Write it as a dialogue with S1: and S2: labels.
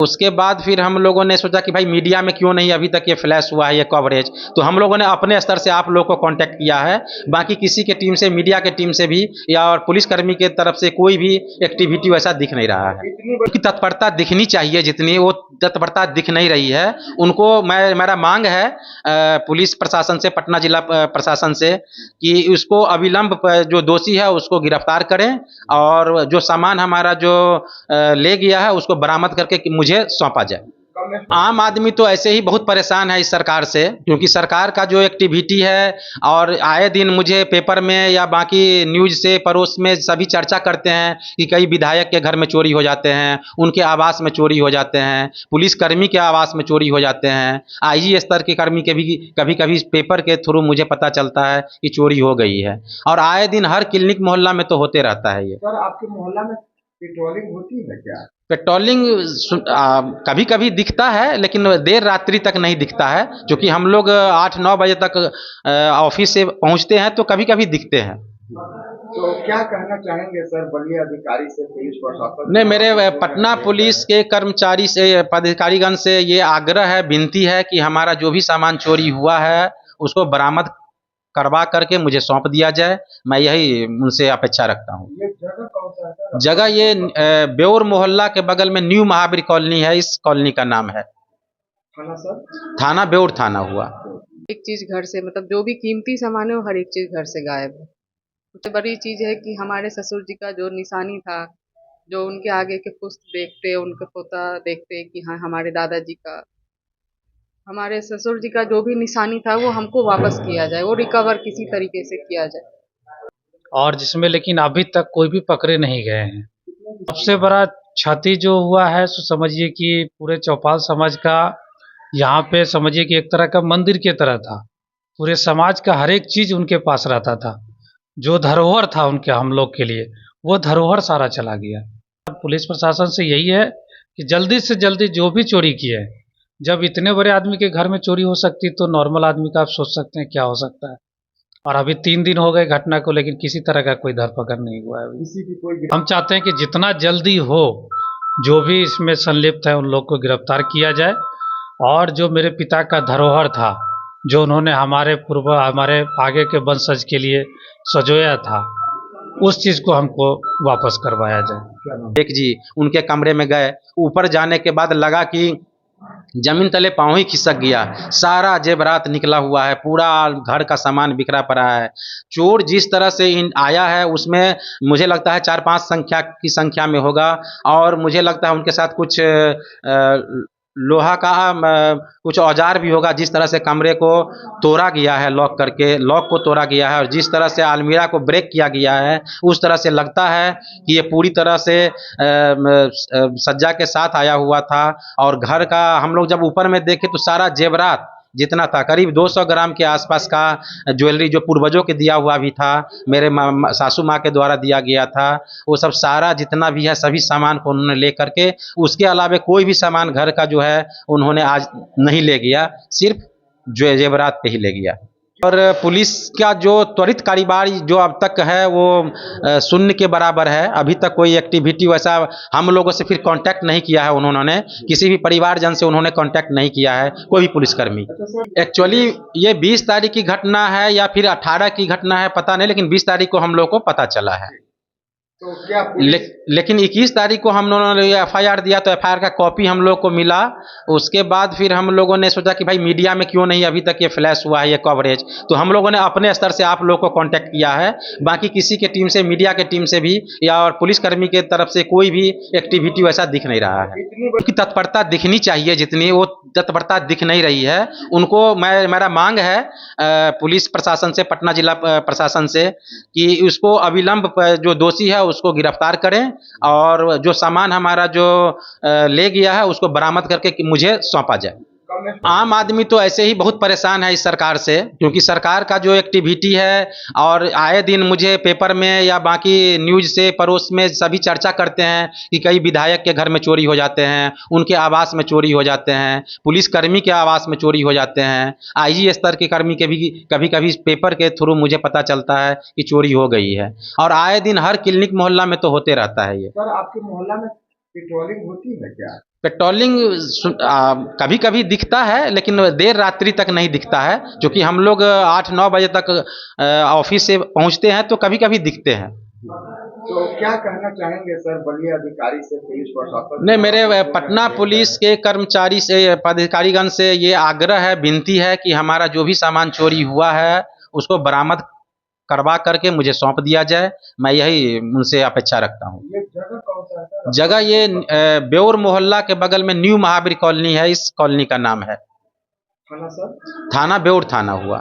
S1: उसके बाद फिर हम लोगों ने सोचा कि भाई मीडिया में क्यों नहीं अभी तक ये फ्लैश हुआ है ये कवरेज, तो हम लोगों ने अपने स्तर से आप लोगों को कांटेक्ट किया है। बाकी किसी के टीम से, मीडिया के टीम से भी या और पुलिसकर्मी के तरफ से कोई भी एक्टिविटी वैसा दिख नहीं रहा है। उनकी तत्परता दिखनी चाहिए, जितनी वो तत्परता दिख नहीं रही है। उनको मेरा मांग है पुलिस प्रशासन से, पटना जिला प्रशासन से, कि उसको अविलंब जो दोषी है उसको गिरफ्तार करें और जो सामान हमारा जो ले गया है उसको बरामद करके मुझे सौंपा जाए। आम आदमी तो ऐसे ही बहुत परेशान है इस सरकार से, क्योंकि सरकार का जो एक्टिविटी है और आए दिन मुझे पेपर में या बाकी न्यूज से पड़ोस में सभी चर्चा करते हैं कि कई विधायक के घर में चोरी हो जाते हैं, उनके आवास में चोरी हो जाते हैं, पुलिसकर्मी के आवास में चोरी हो जाते हैं, आईजी स्तर के कर्मी के भी कभी कभी पेपर के थ्रू मुझे पता चलता है कि चोरी हो गई है, और आए दिन हर क्लिनिक मोहल्ला में तो होते रहता है ये।
S2: सर, आपके मोहल्ला में पेट्रोलिंग होती है क्या?
S1: पेट्रोलिंग कभी कभी दिखता है, लेकिन देर रात्रि तक नहीं दिखता है, क्योंकि हम लोग 8-9 बजे तक ऑफिस से पहुंचते हैं, तो कभी कभी दिखते हैं।
S2: तो क्या कहना चाहेंगे सर बड़े अधिकारी से, पुलिस प्रशासन?
S1: नहीं, मेरे पटना पुलिस के कर्मचारी से, पदाधिकारीगण से ये आग्रह है, विनती है कि हमारा जो भी सामान चोरी हुआ है उसको बरामद करवा करके मुझे सौंप दिया जाए। मैं यही उनसे अपेक्षा रखता हूँ।
S2: ये जगह कौन सा है?
S1: जगह ये बेउर मोहल्ला के बगल में न्यू महावीर कॉलोनी है, इस कॉलोनी का नाम है।
S2: थाना सर?
S1: थाना बेउर थाना हुआ।
S3: एक चीज घर से, मतलब जो भी कीमती सामान है वो हर एक चीज घर से गायब है। सबसे बड़ी चीज है कि हमारे ससुर जी का जो निशानी था, जो उनके आगे के पुस्त देखते, उनके पोता देखते कि हाँ हमारे दादाजी का, हमारे ससुर जी का जो भी निशानी था वो हमको वापस किया जाए, वो रिकवर किसी तरीके से किया जाए।
S4: और जिसमें लेकिन अभी तक कोई भी पकड़े नहीं गए हैं। सबसे बड़ा क्षति जो हुआ है सो समझिए कि पूरे चौपाल समाज का, यहाँ पे समझिए कि एक तरह का मंदिर की तरह था। पूरे समाज का हर एक चीज़ उनके पास रहता था, जो धरोहर था उनके, हम लोग के लिए वो धरोहर सारा चला गया। पुलिस प्रशासन से यही है कि जल्दी से जल्दी जो भी चोरी किए है, जब इतने बड़े आदमी के घर में चोरी हो सकती तो नॉर्मल आदमी का आप सोच सकते हैं क्या हो सकता है। और अभी 3 दिन हो गए घटना को, लेकिन किसी तरह का कोई धरपकड़ नहीं हुआ है अभी। हम चाहते हैं कि जितना जल्दी हो जो भी इसमें संलिप्त है उन लोग को गिरफ्तार किया जाए, और जो मेरे पिता का धरोहर था, जो उन्होंने हमारे आगे के वंशज के लिए सजोया था, उस चीज़ को हमको वापस करवाया जाए।
S1: एक जी उनके कमरे में गए, ऊपर जाने के बाद लगा कि जमीन तले पाँव ही खिसक गया, सारा जेवरात निकला हुआ है, पूरा घर का सामान बिखरा पड़ा है। चोर जिस तरह से आया है उसमें मुझे लगता है 4-5 संख्या में होगा, और मुझे लगता है उनके साथ कुछ लोहा का कुछ औजार भी होगा। जिस तरह से कमरे को तोड़ा गया है, लॉक करके लॉक को तोड़ा गया है, और जिस तरह से अलमीरा को ब्रेक किया गया है, उस तरह से लगता है कि ये पूरी तरह से सज्जा के साथ आया हुआ था। और घर का हम लोग जब ऊपर में देखे तो सारा जेवरात जितना था, करीब 200 ग्राम के आसपास का ज्वेलरी, जो पूर्वजों के दिया हुआ भी था, मेरे सासू माँ के द्वारा दिया गया था, वो सब सारा जितना भी है सभी सामान को उन्होंने ले करके, उसके अलावा कोई भी सामान घर का जो है उन्होंने आज नहीं ले गया, सिर्फ जेवरात पे ही ले गया। और पुलिस का जो त्वरित कार्यवाही जो अब तक है वो शून्य के बराबर है। अभी तक कोई एक्टिविटी वैसा हम लोगों से फिर कांटेक्ट नहीं किया है उन्होंने, किसी भी परिवारजन से उन्होंने कांटेक्ट नहीं किया है, कोई भी पुलिसकर्मी। एक्चुअली ये 20 तारीख की घटना है या फिर 18 की घटना है पता नहीं, लेकिन 20 तारीख को हम लोग को पता चला है।
S2: तो क्या
S1: लेकिन 21 तारीख को हम लोगों ने एफआईआर दिया, तो एफआईआर का कॉपी हम लोग को मिला। उसके बाद फिर हम लोगों ने सोचा कि भाई मीडिया में क्यों नहीं अभी तक ये फ्लैश हुआ है ये कवरेज, तो हम लोगों ने अपने स्तर से आप लोग को कांटेक्ट किया है। बाकी किसी के टीम से, मीडिया के टीम से भी या और पुलिसकर्मी के तरफ से कोई भी एक्टिविटी वैसा दिख नहीं रहा है। उनकी तत्परता दिखनी चाहिए, जितनी वो तत्परता दिख नहीं रही है। उनको मेरा मांग है पुलिस प्रशासन से, पटना जिला प्रशासन से, कि उसको अविलंब जो दोषी है उसको गिरफ्तार करें और जो सामान हमारा जो ले गया है उसको बरामद करके मुझे सौंपा जाए। आम आदमी तो ऐसे ही बहुत परेशान है इस सरकार से, क्योंकि सरकार का जो एक्टिविटी है और आए दिन मुझे पेपर में या बाकी न्यूज से पड़ोस में सभी चर्चा करते हैं कि कई विधायक के घर में चोरी हो जाते हैं, उनके आवास में चोरी हो जाते हैं, पुलिसकर्मी के आवास में चोरी हो जाते हैं, आईजी स्तर के कर्मी के भी कभी कभी पेपर के थ्रू मुझे पता चलता है कि चोरी हो गई है, और आए दिन हर क्लिनिक मोहल्ला में तो होते रहता है ये।
S2: सर, आपके मोहल्ला में पेट्रोलिंग होती है क्या?
S1: पेट्रोलिंग कभी कभी दिखता है, लेकिन देर रात्रि तक नहीं दिखता है, क्योंकि हम लोग 8-9 बजे तक ऑफिस से पहुंचते हैं, तो कभी कभी दिखते हैं।
S2: तो क्या कहना चाहेंगे सर बलिया अधिकारी से, पुलिस प्रशासन
S1: नहीं, मेरे पटना पुलिस के कर्मचारी से, पदाधिकारीगण से ये आग्रह है, विनती है कि हमारा जो भी सामान चोरी हुआ है उसको बरामद करवा करके मुझे सौंप दिया जाए। मैं यही उनसे अपेक्षा रखता हूँ।
S2: ये जगह कौन सा है सर?
S1: जगह ये बेउर मोहल्ला के बगल में न्यू महावीर कॉलोनी है, इस कॉलोनी का नाम है।
S2: थाना सर?
S1: थाना बेउर थाना हुआ।